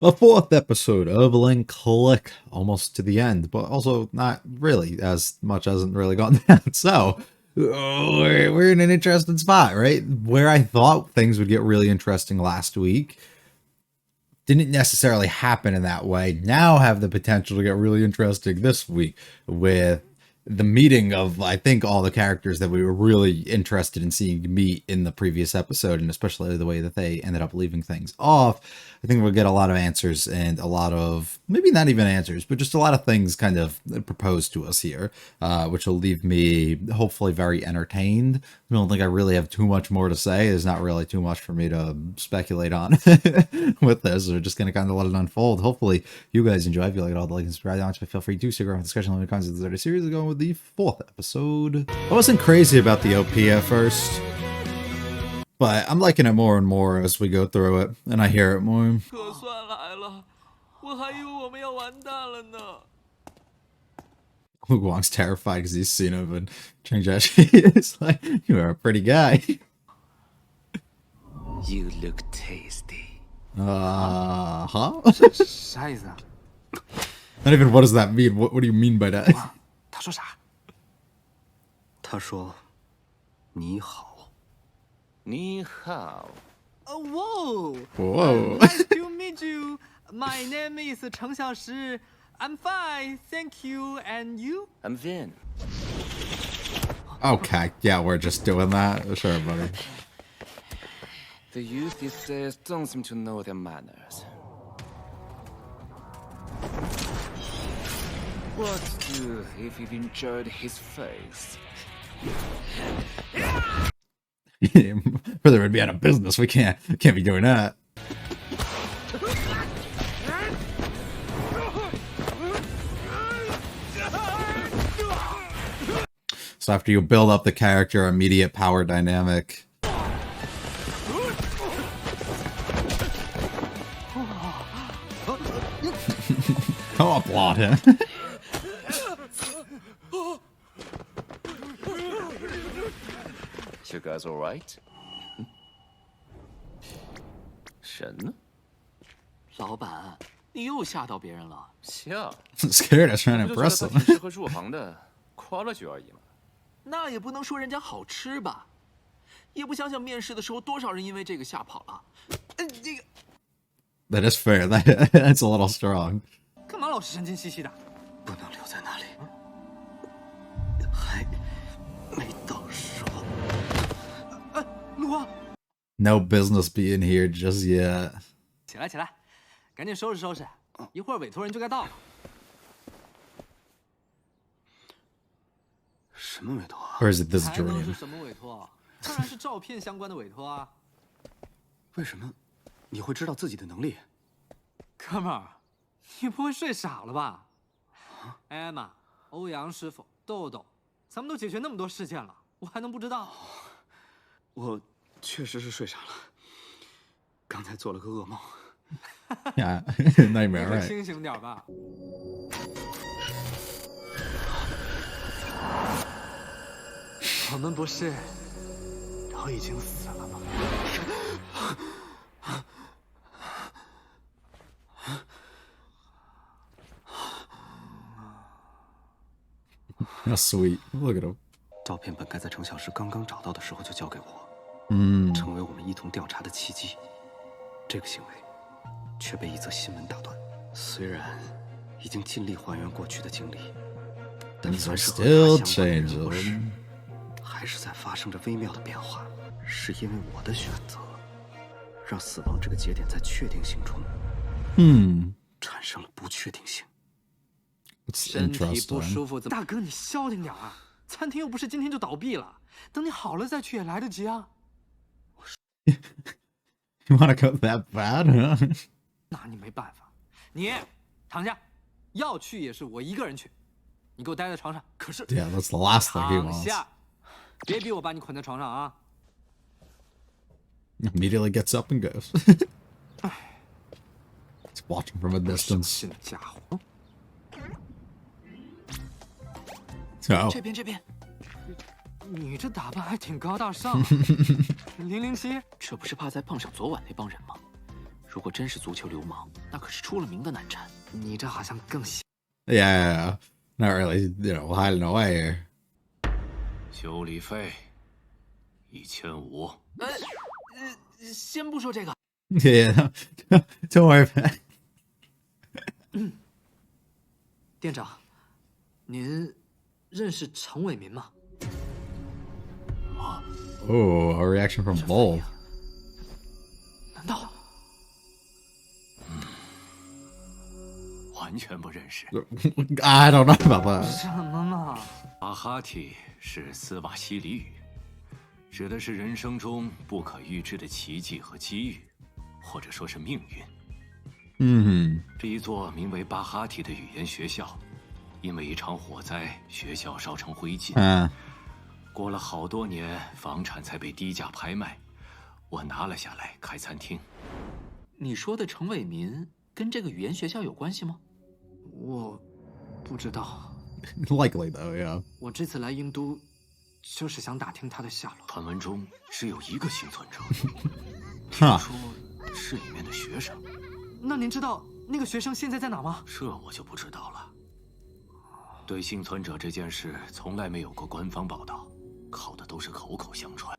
A fourth episode of Link Click, almost to the end, but also not really, as much hasn't really gone down. So, we're in an interesting spot, right? Where I thought things would get really interesting last week didn't necessarily happen in that way. Now have the potential to get really interesting this week with the meeting of, I think, all the characters that we were really interested in seeing meet in the previous episode, and especially the way that they ended up leaving things off. I think we'll get a lot of answers and a lot of, maybe not even answers, but just a lot of things kind of proposed to us here, which will leave me hopefully very entertained. I don't think I really have too much more to say. There's not really too much for me to speculate on with this. We're just going to kind of let it unfold. Hopefully you guys enjoy. If you like it all, like and subscribe, but feel free to stick around for discussion on the content of the series. Going with the fourth episode. I wasn't crazy about the OP at first, but I'm liking it more and more as we go through it, and I hear it more. Lu Guang's terrified because he's seen him, and Cheng Jiaxi is like, "You are a pretty guy." You look tasty. Huh? Not even what does that mean? What do you mean by that? 他说啥？他说你好。你好。Whoa! Whoa! Nice to meet you. My name is Cheng Xiaoshi. I'm fine, thank you. And you? I'm Vin. Okay, yeah, we're just doing that. Sure, buddy. The youth these days don't seem to know their manners. What do if you've enjoyed his face? Further would be out of business. We can't be doing that. So after you build up the character, immediate power dynamic. Come applaud him. You guys all right? 神呢？老板，你又吓到别人了。吓 Scared, I was trying to 不就觉得 impress 他 him. 挺适合入行的，夸了句而已嘛。那也不能说人家好吃吧？也不想想面试的时候多少人因为这个吓跑了。这个 That is fair. That's a little strong. 干嘛老是神经兮兮的？不能留在那里，还没到时候。陆光， No business being here just yet. 起来起来，赶紧收拾收拾，一会儿委托人就该到了。什么委托啊？ Or is it this 还能 dream? 是什么委托？当然是照片相关的委托啊。为什么你会知道自己的能力？哥们儿，你不会睡傻了吧？艾玛、欧阳师傅、豆豆，咱们都解决那么多事件了，我还能不知道？我确实是睡傻了，刚才做了个噩梦。Yeah, 你 nightmare, 可 right? 清醒点吧。我们不是都已经死了吗？ How sweet. Look at him. 照片本该在程小时刚刚找到的时候就交给我， 成为我们一同调查的契机。这个行为却被一则新闻打断。虽然已经尽力还原过去的经历，但 Things are 凡是和 still 他相关的人和事， changing. 还是在发生着微妙的变化。是因为我的选择，让死亡这个节点在确定性中，产生了不确定性。 It's 身体不 interesting. 舒服，大哥你消停点啊！餐厅又不是今天就倒闭了，等你好了再去也来得及啊。You want to go that bad, huh? 那你没办法，你躺下，要去也是我一个人去，你给我待在床上。可是 Yeah, that's the last thing he 躺 wants. 下，别逼我把你捆在床上啊！ Immediately gets up and goes. He's watching from a 小 distance. 心的家伙。 Oh, 这边，你这打扮还挺高大上啊。007，这不是趴在棒上昨晚那帮人吗？如果真是足球流氓，那可是出了名的难缠。你这好像更喜。Yeah, not really, hiding away here. 修理费1500。先不说这个。Yeah, don't worry about it. 店长，您认识陈伟民吗？ Oh, a reaction from both. 难道？完全不认识。I don't know about that. 什么嘛？巴哈提是斯瓦希里语，指的是人生中不可预知的奇迹和机遇，或者说是命运。这一座名为巴哈提的语言学校，因为一场火灾，学校烧成灰烬。过了好多年，房产才被低价拍卖，我拿了下来开餐厅。你说的陈伟民跟这个语言学校有关系吗？我不知道。Likely though, yeah. 我这次来英都，就是想打听他的下落。传闻中只有一个幸存者，听说是里面的学生。那您知道那个学生现在在哪吗？这我就不知道了。对幸存者这件事，从来没有过官方报道。靠的都是口口相传。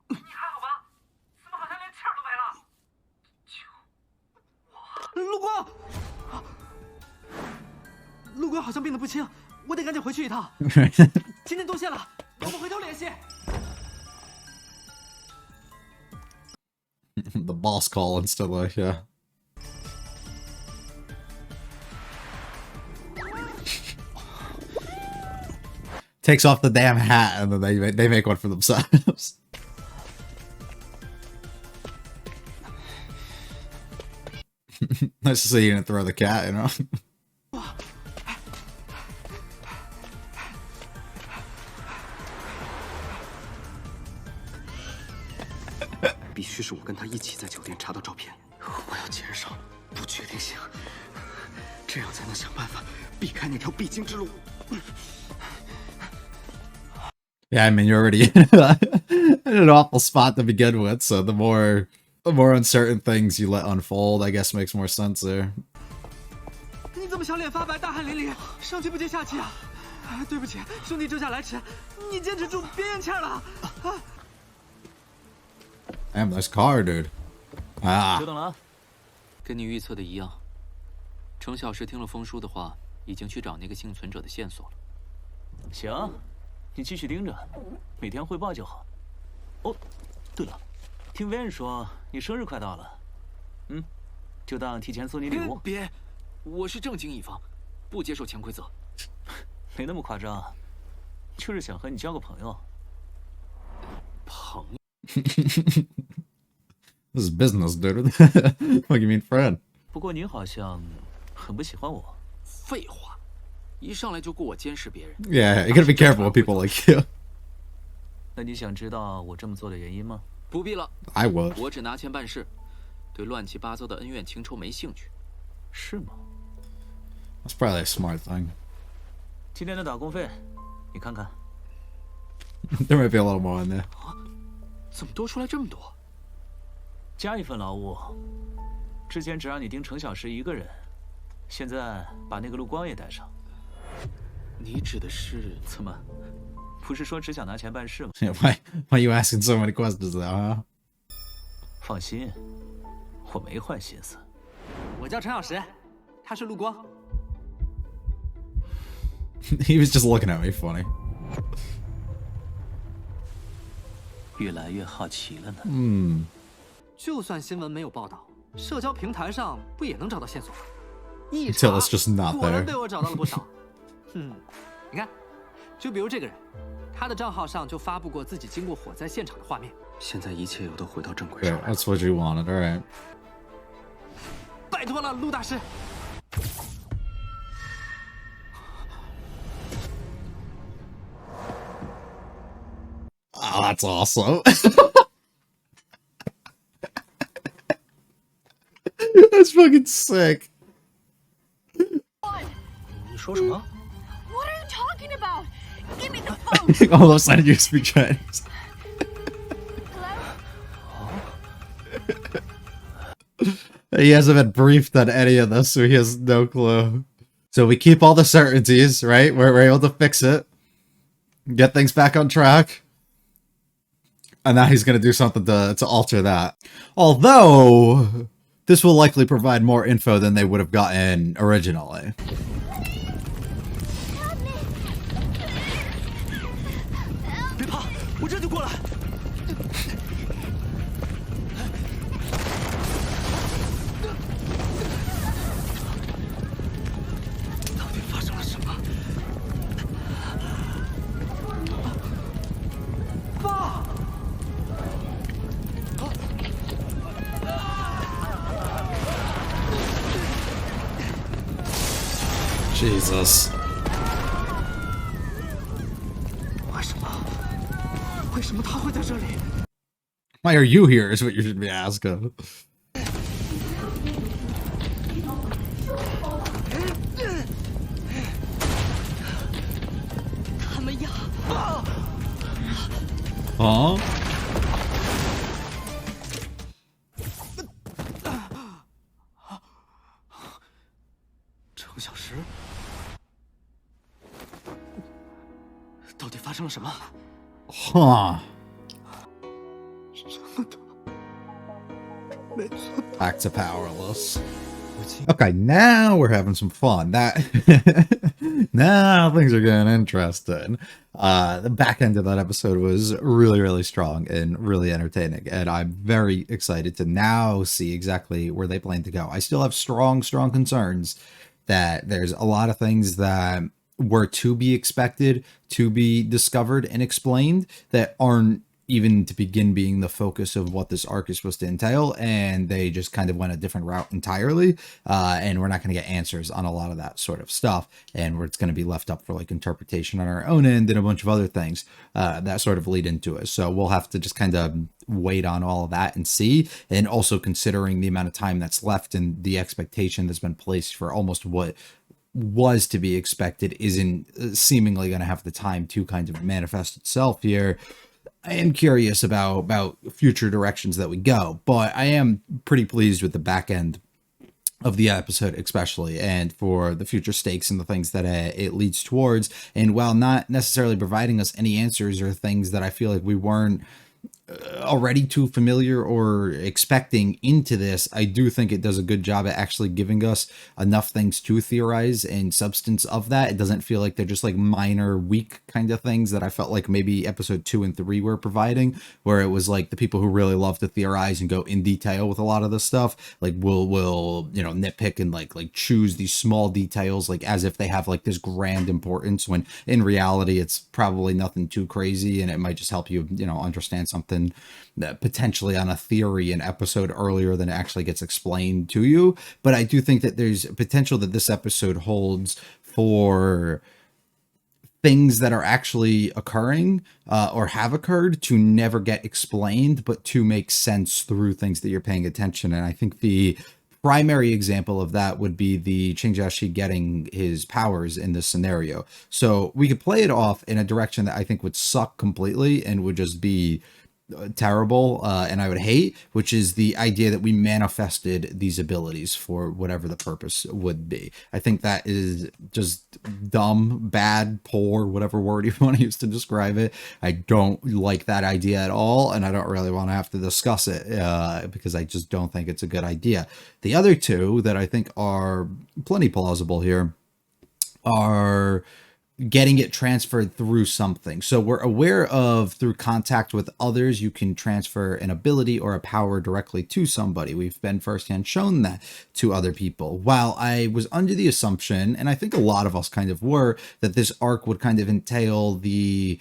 你还好吧？怎么好像连气儿都没了？陆光，陆光好像病得不轻，我得赶紧回去一趟。今天多谢了，我们回头联系。The boss call instantly, yeah. Takes off the damn hat and then they make one for themselves. Nice to see you didn't throw the cat, you know? 必须是我跟他一起在酒店查到照片。我要减少不确定性，这样才能想办法避开那条必经之路。Yeah, I mean, you're already in an awful spot to begin with, so the more uncertain things you let unfold, I guess makes more sense there. 你怎么小脸发白、大汗淋漓，上气不接下气啊？对不起，兄弟，这下来迟，你坚持住，别咽气了。Damn, nice car, dude. 久等了啊。跟你预测的一样，程小石听了风叔的话，已经去找那个幸存者的线索了。行。你继续盯着，每天汇报就好。哦，对了，听 Van 说你生日快到了，就当提前送你礼物。别，我是正经一方，不接受潜规则。没那么夸张，就是想和你交个朋友。朋友 This is business, dude. What do you mean, friend? 不过你好像很不喜欢我。废话。一上来就雇我监视别人。Yeah, you gotta be careful with people like you. 那你想知道我这么做的原因吗？不必了。I would. 我只拿钱办事，对乱七八糟的恩怨情仇没兴趣。是吗？ That's probably a smart thing. 今天的打工费，你看看。There might be a little more in there. 怎么多出来这么多？加一份劳务。之前只让你盯程小石一个人，现在把那个陆光也带上。你指的是？怎么？不是说只想拿钱办事吗？ Yeah, why are you asking so many questions now, huh? 放心，我没坏心思。我叫陈小石，他是陆光。He was just looking at me funny. 越来越好奇了呢。就算新闻没有报道，社交平台上不也能找到线索吗？一 Until 查 it's just not 果然 there. 被我找到了不少。你看，就比如这个人，他的账号上就发布过自己经过火灾现场的画面。现在一切又都回到正轨 Yeah, 上来了。 that's what you wanted. All right. 拜托了，陆大师。Oh, that's awesome. That's fucking sick. 你说什么？ What are you talking about? Give me the phone. All of a sudden you speak Chinese. Hello? He hasn't been briefed on any of this, so he has no clue. So we keep all the certainties, right? We're able to fix it, get things back on track. And now he's going to do something to alter that. Although, this will likely provide more info than they would have gotten originally. Jesus. Why are you here is what you should be asking. Huh? Huh. Back to powerless. Okay, now we're having some fun. Now things are getting interesting. The back end of that episode was really, really strong and really entertaining, and I'm very excited to now see exactly where they plan to go. I still have strong concerns that there's a lot of things that were to be expected, to be discovered and explained that aren't even to begin being the focus of what this arc is supposed to entail, and they just kind of went a different route entirely, and we're not going to get answers on a lot of that sort of stuff, and it's going to be left up for like interpretation on our own end and a bunch of other things that sort of lead into it. So we'll have to just kind of wait on all of that and see, and also considering the amount of time that's left and the expectation that's been placed for almost what was to be expected isn't seemingly going to have the time to kind of manifest itself here. I am curious about future directions that we go, but I am pretty pleased with the back end of the episode, especially, and for the future stakes and the things that it leads towards. And while not necessarily providing us any answers or things that I feel like we weren't already too familiar or expecting into this, I do think it does a good job at actually giving us enough things to theorize and substance of that. It doesn't feel like they're just like minor weak kind of things that I felt like maybe episode 2 and 3 were providing, where it was like the people who really love to theorize and go in detail with a lot of this stuff like will you know, nitpick and like choose these small details like as if they have like this grand importance, when in reality it's probably nothing too crazy, and it might just help you, you know, understand something that potentially on a theory an episode earlier than it actually gets explained to you. But I do think that there's potential that this episode holds for things that are actually occurring or have occurred to never get explained, but to make sense through things that you're paying attention. And I think the primary example of that would be the Qingjiashi getting his powers in this scenario. So we could play it off in a direction that I think would suck completely and would just be terrible and I would hate, which is the idea that we manifested these abilities for whatever the purpose would be. I think that is just dumb, bad, poor, whatever word you want to use to describe it. I don't like that idea at all, and I don't really want to have to discuss it because I just don't think it's a good idea. The other two that I think are plenty plausible here are getting it transferred through something. So we're aware of, through contact with others, you can transfer an ability or a power directly to somebody. We've been firsthand shown that to other people. While I was under the assumption, and I think a lot of us kind of were, that this arc would kind of entail the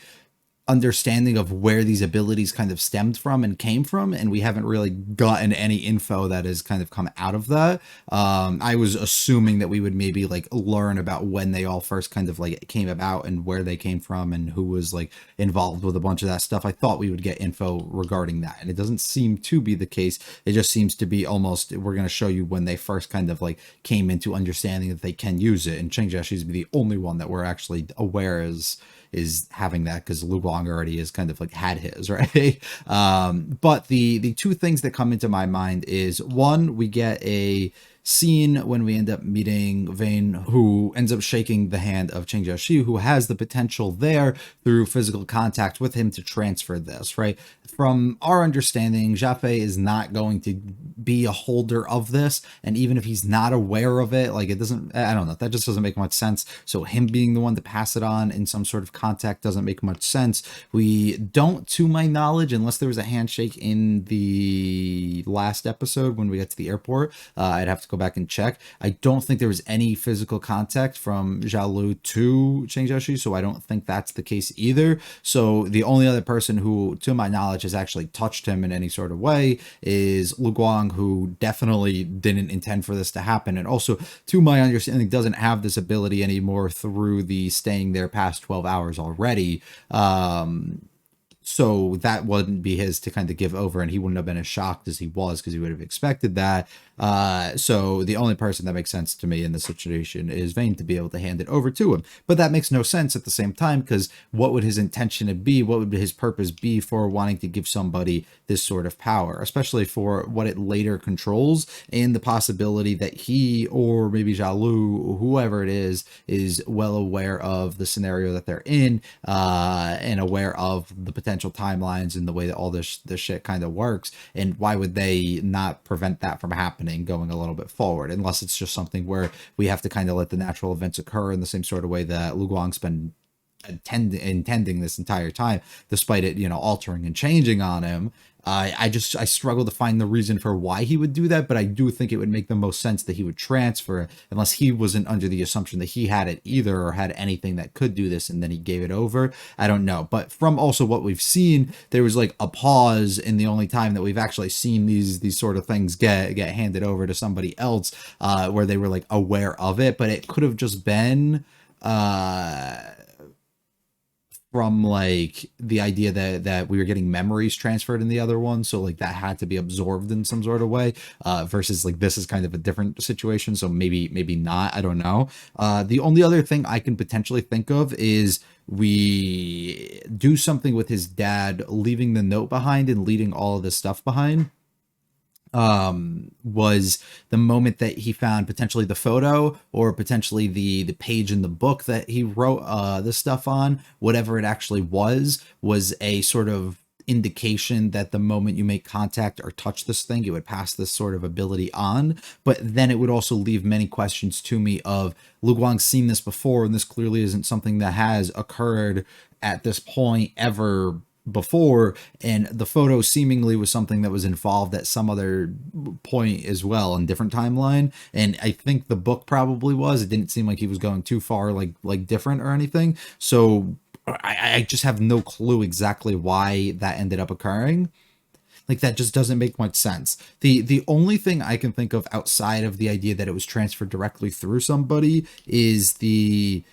understanding of where these abilities kind of stemmed from and came from, and we haven't really gotten any info that has kind of come out of that. I was assuming that we would maybe like learn about when they all first kind of like came about and where they came from and who was like involved with a bunch of that stuff. I thought we would get info regarding that, and it doesn't seem to be the case. It just seems to be almost, we're going to show you when they first kind of like came into understanding that they can use it, and Qingjiashi is the only one that we're actually aware is is having that, because Lu Guang already is kind of like had his, right? But the two things that come into my mind is, one, we get a scene when we end up meeting Vane, who ends up shaking the hand of Cheng Jiaxi, who has the potential there through physical contact with him to transfer this, right? From our understanding, Jiafei is not going to be a holder of this, and even if he's not aware of it, like, it doesn't, I don't know, that just doesn't make much sense. So him being the one to pass it on in some sort of contact doesn't make much sense. We don't, to my knowledge, unless there was a handshake in the last episode when we got to the airport, I'd have to go back and check. I don't think there was any physical contact from Xiaolu to Cheng Jiaxi, so I don't think that's the case either. So the only other person who, to my knowledge, has actually touched him in any sort of way is Lu Guang, who definitely didn't intend for this to happen, and also, to my understanding, doesn't have this ability anymore through the staying there past 12 hours already. So that wouldn't be his to kind of give over, and he wouldn't have been as shocked as he was, because he would have expected that. So the only person that makes sense to me in this situation is Vane to be able to hand it over to him. But that makes no sense at the same time, because what would his intention be? What would his purpose be for wanting to give somebody this sort of power, especially for what it later controls, and the possibility that he, or maybe Xiaolu, whoever it is well aware of the scenario that they're in, and aware of the potential timelines and the way that all this shit kind of works. And why would they not prevent that from happening going a little bit forward, unless it's just something where we have to kind of let the natural events occur in the same sort of way that Lu Guang's been intending this entire time, despite it, altering and changing on him. I struggle to find the reason for why he would do that, but I do think it would make the most sense that he would transfer, unless he wasn't under the assumption that he had it either, or had anything that could do this, and then he gave it over. I don't know. But from also what we've seen, there was like a pause in the only time that we've actually seen these sort of things get handed over to somebody else, where they were like aware of it, but it could have just been from like the idea that we were getting memories transferred in the other one, so like that had to be absorbed in some sort of way, versus like this is kind of a different situation, so maybe not, I don't know. The only other thing I can potentially think of is we do something with his dad leaving the note behind and leaving all of this stuff behind. Was the moment that he found potentially the photo, or potentially the page in the book that he wrote this stuff on, whatever it actually was a sort of indication that the moment you make contact or touch this thing, it would pass this sort of ability on. But then it would also leave many questions to me of, Lu Guang's seen this before, and this clearly isn't something that has occurred at this point ever before, and the photo seemingly was something that was involved at some other point as well in different timeline, and I think the book probably was. It didn't seem like he was going too far like different or anything, so I just have no clue exactly why that ended up occurring. Like, that just doesn't make much sense. The only thing I can think of outside of the idea that it was transferred directly through somebody is the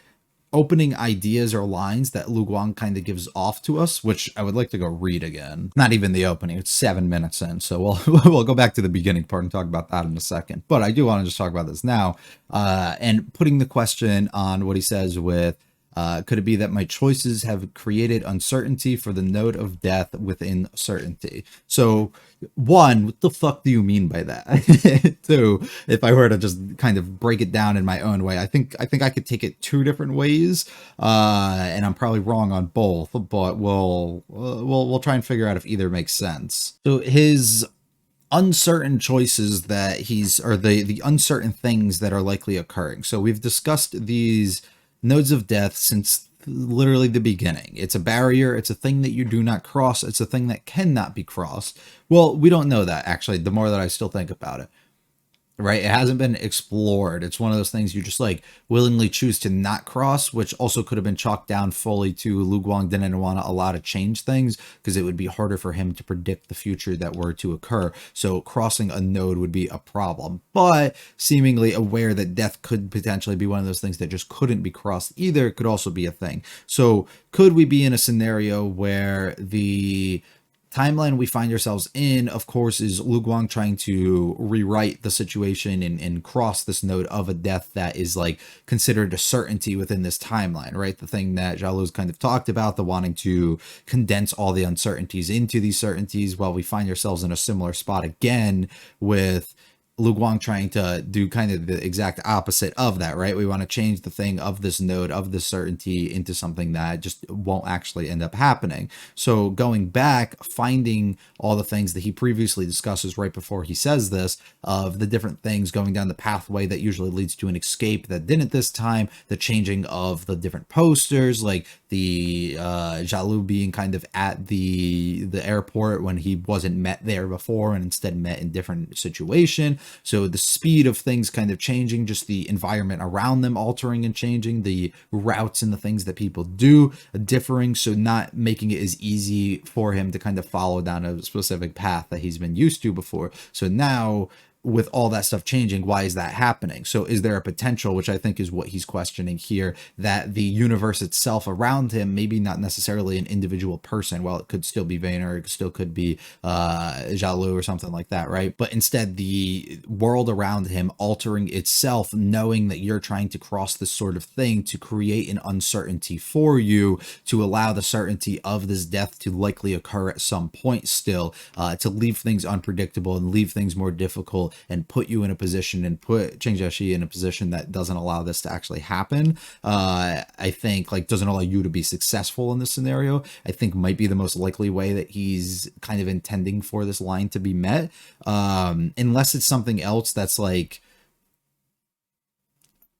opening ideas or lines that Lu Guang kind of gives off to us, which I would like to go read again. Not even the opening, it's 7 minutes in, so we'll go back to the beginning part and talk about that in a second. But I do want to just talk about this now, and putting the question on what he says with, could it be that my choices have created uncertainty for the node of death within certainty? So, one, what the fuck do you mean by that? Two, if I were to just kind of break it down in my own way, I think I could take it two different ways, and I'm probably wrong on both, but we'll try and figure out if either makes sense. So his uncertain choices that the uncertain things that are likely occurring. So we've discussed these nodes of death since literally the beginning. It's a barrier. It's a thing that you do not cross. It's a thing that cannot be crossed. Well, we don't know that, actually, the more that I still think about it. Right? It hasn't been explored. It's one of those things you just like willingly choose to not cross, which also could have been chalked down fully to Lu Guang didn't want to allow to change things because it would be harder for him to predict the future that were to occur. So crossing a node would be a problem, but seemingly aware that death could potentially be one of those things that just couldn't be crossed either could also be a thing. So could we be in a scenario where the timeline we find ourselves in, of course, is Lu Guang trying to rewrite the situation and cross this node of a death that is like considered a certainty within this timeline, right? The thing that Xiaolu's kind of talked about, the wanting to condense all the uncertainties into these certainties. Well, we find ourselves in a similar spot again with Lu Guang trying to do kind of the exact opposite of that, right? We want to change the thing of this node, of this certainty, into something that just won't actually end up happening. So going back, finding all the things that he previously discusses right before he says this, of the different things going down the pathway that usually leads to an escape that didn't this time, the changing of the different posters, like the Xiaolu being kind of at the airport when he wasn't met there before and instead met in different situation. So the speed of things kind of changing, just the environment around them altering and changing, the routes and the things that people do differing, so not making it as easy for him to kind of follow down a specific path that he's been used to before. So now, with all that stuff changing, why is that happening? So is there a potential, which I think is what he's questioning here, that the universe itself around him, maybe not necessarily an individual person, well, it could still be Vayner, it still could be Xiaolu or something like that, right? But instead the world around him altering itself, knowing that you're trying to cross this sort of thing to create an uncertainty for you, to allow the certainty of this death to likely occur at some point still, to leave things unpredictable and leave things more difficult, and put you in a position and put Cheng Jiaxi in a position that doesn't allow this to actually happen. I think like doesn't allow you to be successful in this scenario, I think might be the most likely way that he's kind of intending for this line to be met. Unless it's something else that's like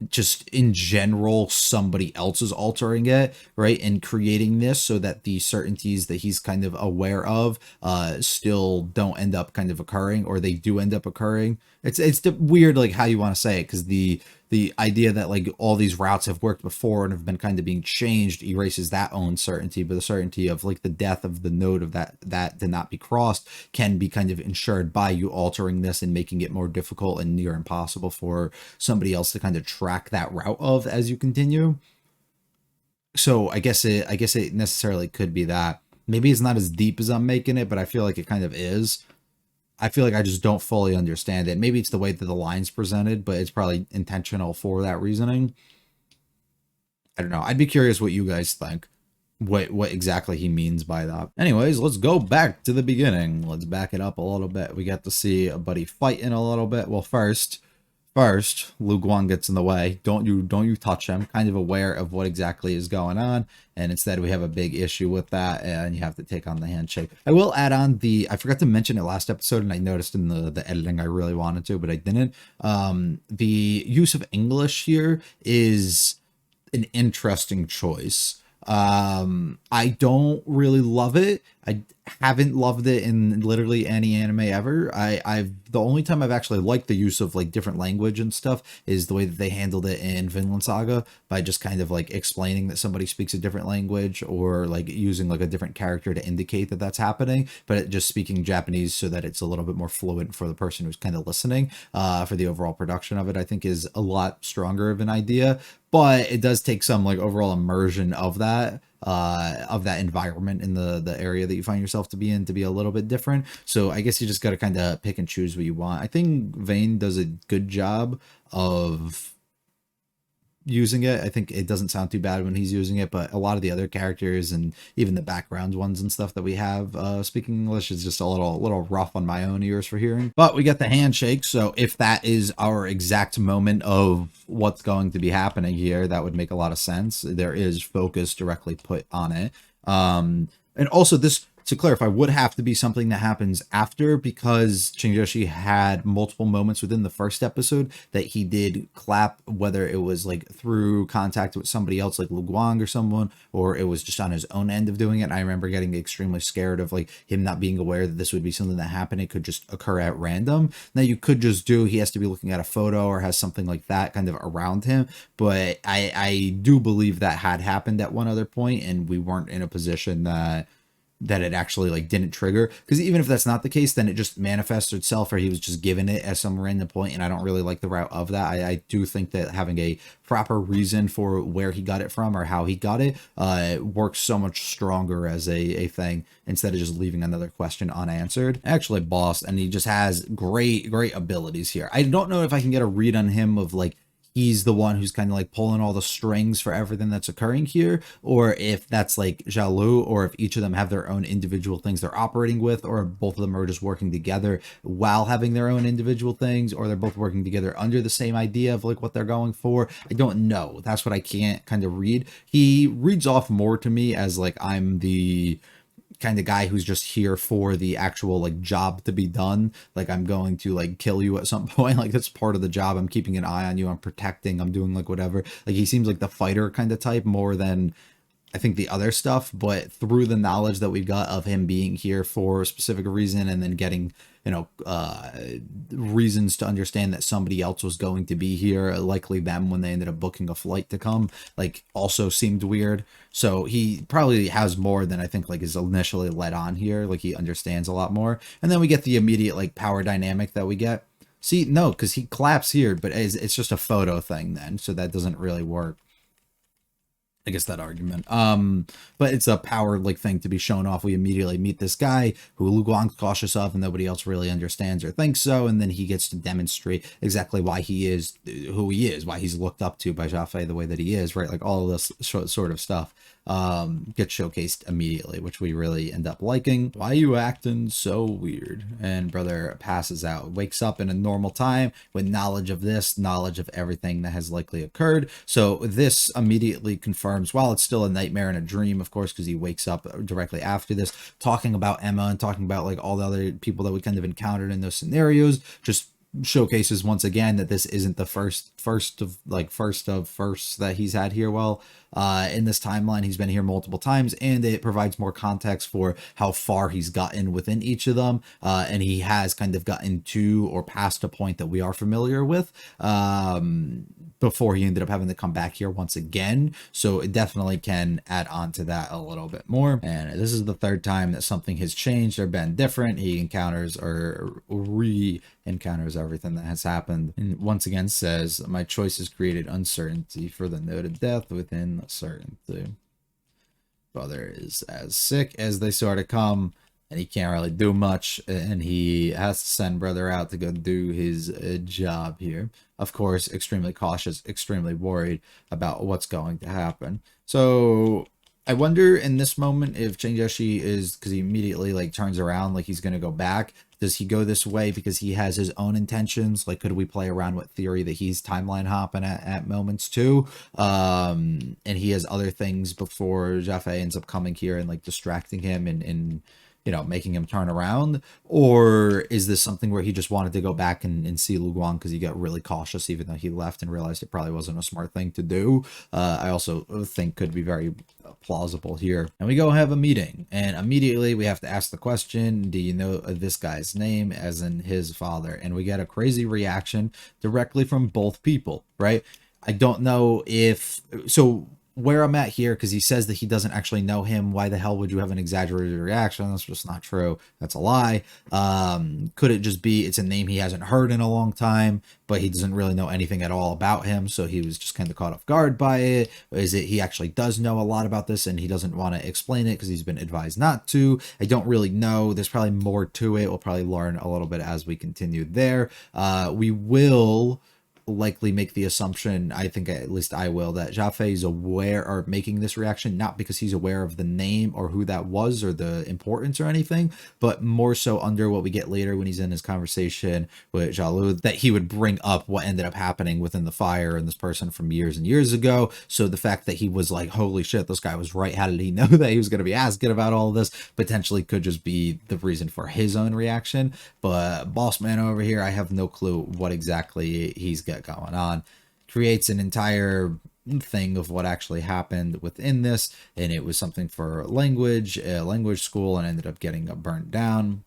just in general somebody else is altering it, right, and creating this so that the certainties that he's kind of aware of still don't end up kind of occurring, or they do end up occurring. It's weird like how you want to say it, because the idea that like all these routes have worked before and have been kind of being changed erases that own certainty, but the certainty of like the death of the node of that did not be crossed can be kind of ensured by you altering this and making it more difficult and near impossible for somebody else to kind of track that route of as you continue. So I guess it necessarily could be that. Maybe it's not as deep as I'm making it, but I feel like it kind of is. I feel like I just don't fully understand it. Maybe it's the way that the line's presented, but it's probably intentional for that reasoning. I don't know. I'd be curious what you guys think. What exactly he means by that. Anyways, let's go back to the beginning. Let's back it up a little bit. We get to see a buddy fighting a little bit. Well, first, Lu Guang gets in the way. Don't you touch him. Kind of aware of what exactly is going on, and instead we have a big issue with that, and you have to take on the handshake. I will add on I forgot to mention it last episode, and I noticed in the editing I really wanted to, but I didn't. The use of English here is an interesting choice. I don't really love it. I haven't loved it in literally any anime ever. The only time I've actually liked the use of like different language and stuff is the way that they handled it in Vinland Saga, by just kind of like explaining that somebody speaks a different language, or like using like a different character to indicate that that's happening, but just speaking Japanese so that it's a little bit more fluent for the person who's kind of listening. For the overall production of it, I think is a lot stronger of an idea, but it does take some like overall immersion of that environment in the area that you find yourself to be in to be a little bit different. So I guess you just got to kind of pick and choose what you want. I think Vane does a good job of using it. I think it doesn't sound too bad when he's using it, but a lot of the other characters and even the background ones and stuff that we have speaking English is just a little rough on my own ears for hearing. But we get the handshake, so if that is our exact moment of what's going to be happening here, that would make a lot of sense. There is focus directly put on it. And also this, to clarify, would have to be something that happens after, because Cheng Jiaxi had multiple moments within the first episode that he did clap, whether it was like through contact with somebody else like Lu Guang or someone, or it was just on his own end of doing it. And I remember getting extremely scared of like him not being aware that this would be something that happened. It could just occur at random. Now you could just he has to be looking at a photo or has something like that kind of around him. But I do believe that had happened at one other point, and we weren't in a position that that it actually like didn't trigger, because even if that's not the case, then it just manifests itself, or he was just given it at some random point, and I don't really like the route of that. I do think that having a proper reason for where he got it from or how he got it works so much stronger as a thing, instead of just leaving another question unanswered. Actually boss, and he just has great abilities here. I don't know if I can get a read on him of like he's the one who's kind of like pulling all the strings for everything that's occurring here, or if that's like Xiaolu, or if each of them have their own individual things they're operating with, or both of them are just working together while having their own individual things, or they're both working together under the same idea of like what they're going for. I don't know. That's what I can't kind of read. He reads off more to me as like I'm the kind of guy who's just here for the actual like job to be done. Like I'm going to like kill you at some point. Like that's part of the job. I'm keeping an eye on you. I'm protecting. I'm doing like whatever. Like he seems like the fighter kind of type more than I think the other stuff. But through the knowledge that we've got of him being here for a specific reason, and then getting, you know, reasons to understand that somebody else was going to be here, likely them when they ended up booking a flight to come, like also seemed weird. So he probably has more than I think like is initially led on here. Like he understands a lot more. And then we get the immediate like power dynamic that we get. See, no, because he claps here, but it's just a photo thing then, so that doesn't really work. I guess that argument. But it's a power like thing to be shown off. We immediately meet this guy who Lu Guang's cautious of, and nobody else really understands or thinks so. And then he gets to demonstrate exactly why he is who he is, why he's looked up to by Zhafei the way that he is, right? Like all of this sort of stuff gets showcased immediately, which we really end up liking. Why you acting so weird? And brother passes out, wakes up in a normal time with knowledge of this, knowledge of everything that has likely occurred. So this immediately confirms, while it's still a nightmare and a dream, of course, because he wakes up directly after this, talking about Emma and talking about like all the other people that we kind of encountered in those scenarios, just showcases once again that this isn't the first of firsts that he's had here. Well, in this timeline, he's been here multiple times, and it provides more context for how far he's gotten within each of them. And he has kind of gotten to or past a point that we are familiar with before he ended up having to come back here once again. So it definitely can add on to that a little bit more. And this is the third time that something has changed or been different. He encounters or re-encounters everything that has happened, and once again says, my choices created uncertainty for the noted death within certainty. Father is as sick as they sort of come, and he can't really do much, and he has to send brother out to go do his job here. Of course, extremely cautious, extremely worried about what's going to happen. So I wonder in this moment if Chen Yoshi is, because he immediately like turns around like he's going to go back. Does he go this way because he has his own intentions? Like, could we play around with theory that he's timeline hopping at moments too? And he has other things before Zhafei ends up coming here and like distracting him and you know, making him turn around? Or is this something where he just wanted to go back and see Lu Guang because he got really cautious even though he left and realized it probably wasn't a smart thing to do? I also think could be very plausible here. And we go have a meeting, and immediately we have to ask the question, do you know this guy's name, as in his father? And we get a crazy reaction directly from both people, right? I don't know if so where I'm at here, because he says that he doesn't actually know him. Why the hell would you have an exaggerated reaction? That's just not true. That's a lie. Could it just be it's a name he hasn't heard in a long time, but he doesn't really know anything at all about him, so he was just kind of caught off guard by it? Is it he actually does know a lot about this and he doesn't want to explain it because he's been advised not to? I don't really know. There's probably more to it. We'll probably learn a little bit as we continue there. We will likely make the assumption, I think at least I will, that Zhafei is aware or making this reaction not because he's aware of the name or who that was or the importance or anything, but more so under what we get later when he's in his conversation with Xiaolu, that he would bring up what ended up happening within the fire and this person from years and years ago. So the fact that he was like, holy shit, this guy was right, how did he know that he was going to be asking about all of this, potentially could just be the reason for his own reaction. But boss man over here, I have no clue what exactly he's got going on. Creates an entire thing of what actually happened within this, and it was something for language school, and ended up getting burnt down.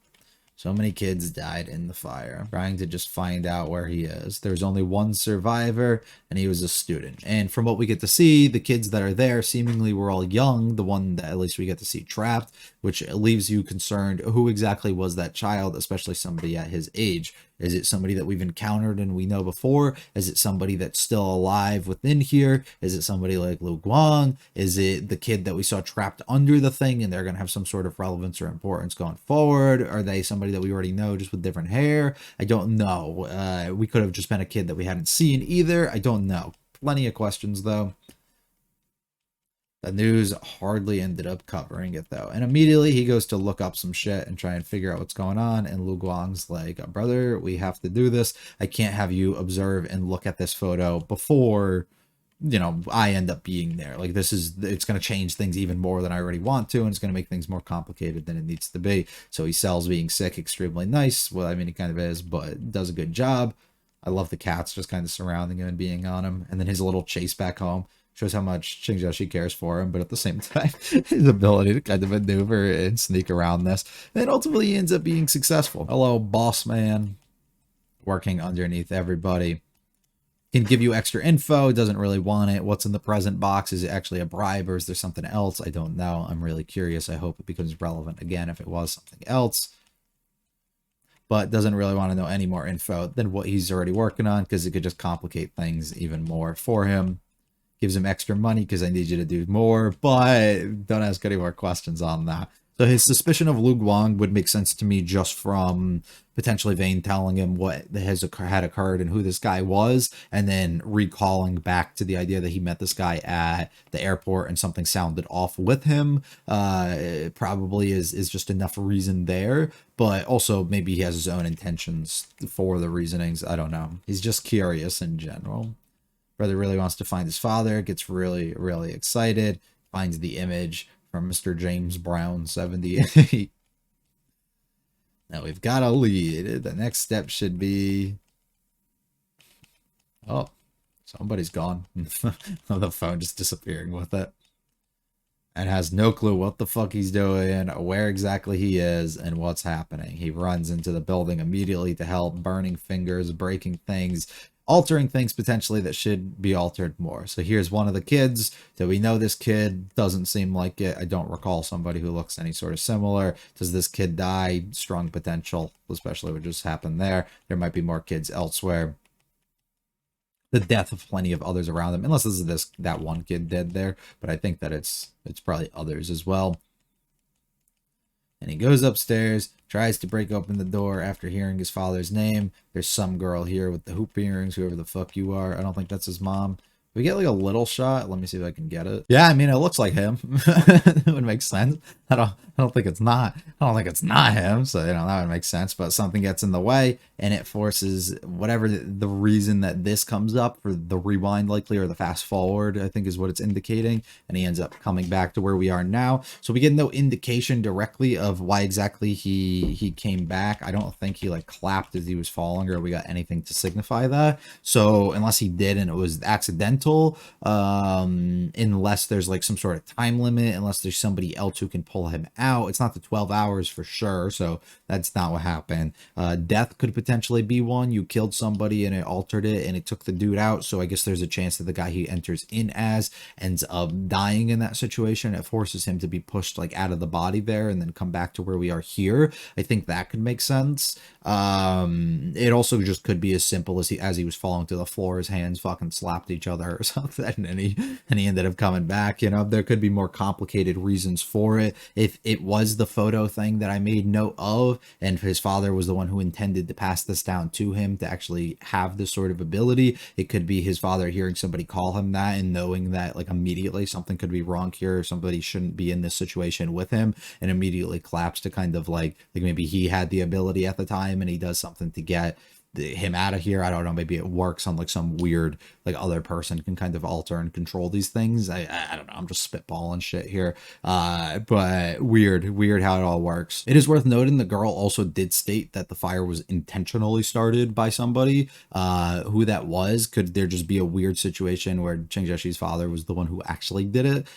So many kids died in the fire. Trying to just find out where he is. There's only one survivor, and he was a student. And from what we get to see, the kids that are there seemingly were all young. The one that at least we get to see trapped, which leaves you concerned. Who exactly was that child, especially somebody at his age? Is it somebody that we've encountered and we know before? Is it somebody that's still alive within here? Is it somebody like Lu Guang? Is it the kid that we saw trapped under the thing and they're going to have some sort of relevance or importance going forward? Are they somebody that we already know just with different hair? I don't know. We could have just been a kid that we hadn't seen either. I don't know. Plenty of questions though. The news hardly ended up covering it though. And immediately he goes to look up some shit and try and figure out what's going on. And Lu Guang's like, brother, we have to do this. I can't have you observe and look at this photo before, you know, I end up being there. Like it's going to change things even more than I already want to. And it's going to make things more complicated than it needs to be. So he sells being sick extremely nice. Well, I mean, he kind of is, but does a good job. I love the cats just kind of surrounding him and being on him. And then his little chase back home. Shows how much Qingjiaxi cares for him, but at the same time, his ability to kind of maneuver and sneak around this. And ultimately, he ends up being successful. Hello, boss man. Working underneath everybody. Can give you extra info, doesn't really want it. What's in the present box? Is it actually a bribe or is there something else? I don't know. I'm really curious. I hope it becomes relevant again if it was something else. But doesn't really want to know any more info than what he's already working on because it could just complicate things even more for him. Gives him extra money because I need you to do more, but don't ask any more questions on that. So his suspicion of Lu Guang would make sense to me just from potentially Vane telling him what had occurred and who this guy was, and then recalling back to the idea that he met this guy at the airport and something sounded off with him. It probably is just enough reason there, but also maybe he has his own intentions for the reasonings. I don't know. He's just curious in general. Brother really wants to find his father, gets really, really excited, finds the image from Mr. James Brown 78. Now we've got a lead. The next step should be... Oh, somebody's gone. The phone just disappearing with it. And has no clue what the fuck he's doing, where exactly he is, and what's happening. He runs into the building immediately to help, burning fingers, breaking things, altering things potentially that should be altered more. So here's one of the kids. So we know this kid doesn't seem like it. I don't recall somebody who looks any sort of similar. Does this kid die? Strong potential, especially what just happened there. There might be more kids elsewhere. The death of plenty of others around them, unless this is that one kid dead there. But I think that it's probably others as well. And he goes upstairs, tries to break open the door after hearing his father's name. There's some girl here with the hoop earrings, whoever the fuck you are. I don't think that's his mom. We get like a little shot. Let me see if I can get it. Yeah, I mean, it looks like him. It would make sense. I don't think it's not. I don't think it's not him. So, you know, that would make sense. But something gets in the way and it forces whatever the reason that this comes up for the rewind likely or the fast forward, I think is what it's indicating. And he ends up coming back to where we are now. So we get no indication directly of why exactly he came back. I don't think he like clapped as he was falling or we got anything to signify that. So unless he did and it was accidental, unless there's like some sort of time limit, unless there's somebody else who can pull him out. It's not the 12 hours for sure, so that's not what happened. Death could potentially be one. You killed somebody and it altered it and it took the dude out, so I guess there's a chance that the guy he enters in as ends up dying in that situation. It forces him to be pushed like out of the body there and then come back to where we are here. I think that could make sense. It also just could be as simple as he was falling to the floor, his hands fucking slapped each other or something, and he ended up coming back. You know, there could be more complicated reasons for it. If it was the photo thing that I made note of, and his father was the one who intended to pass this down to him to actually have this sort of ability, it could be his father hearing somebody call him that and knowing that like immediately something could be wrong here, or somebody shouldn't be in this situation with him, and immediately claps to kind of like maybe he had the ability at the time and he does something to get him out of here. I don't know, maybe it works on like some weird like other person can kind of alter and control these things. I don't know, I'm just spitballing shit here, but weird how it all works. It is worth noting the girl also did state that the fire was intentionally started by somebody. Who that was, could there just be a weird situation where Cheng Jeshi's father was the one who actually did it,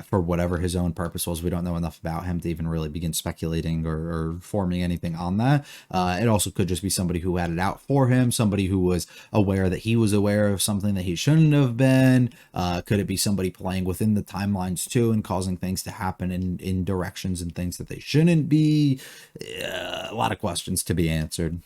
for whatever his own purpose was. We don't know enough about him to even really begin speculating or forming anything on that. It also could just be somebody who had it out for him, somebody who was aware that he was aware of something that he shouldn't have been. Could it be somebody playing within the timelines too and causing things to happen in directions and things that they shouldn't be? A lot of questions to be answered.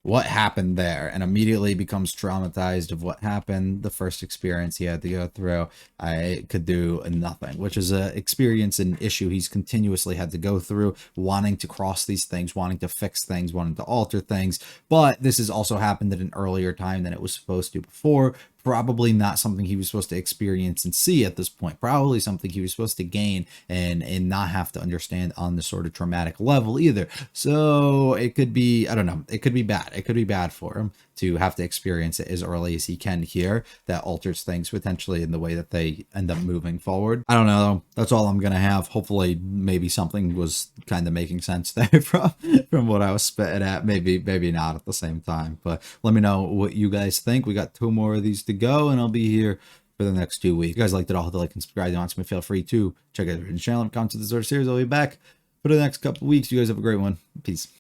What happened there, and immediately becomes traumatized of what happened, the first experience he had to go through. I could do nothing, which is a experience and issue he's continuously had to go through, wanting to cross these things, wanting to fix things, wanting to alter things. But this has also happened at an earlier time than it was supposed to before. Probably not something he was supposed to experience and see at this point. Probably something he was supposed to gain and not have to understand on the sort of traumatic level either. So it could be, I don't know, it could be bad. It could be bad for him to have to experience it as early as he can here. That alters things potentially in the way that they end up moving forward. I don't know. That's all I'm going to have. Hopefully maybe something was kind of making sense there from what I was spitting at. Maybe not at the same time. But let me know what you guys think. We got 2 more of these to go, and I'll be here for the next 2 weeks. If you guys liked it all, hit the like and subscribe. Don't feel free to check out the channel and comment to the sort of series. I'll be back for the next couple of weeks. You guys have a great one. Peace.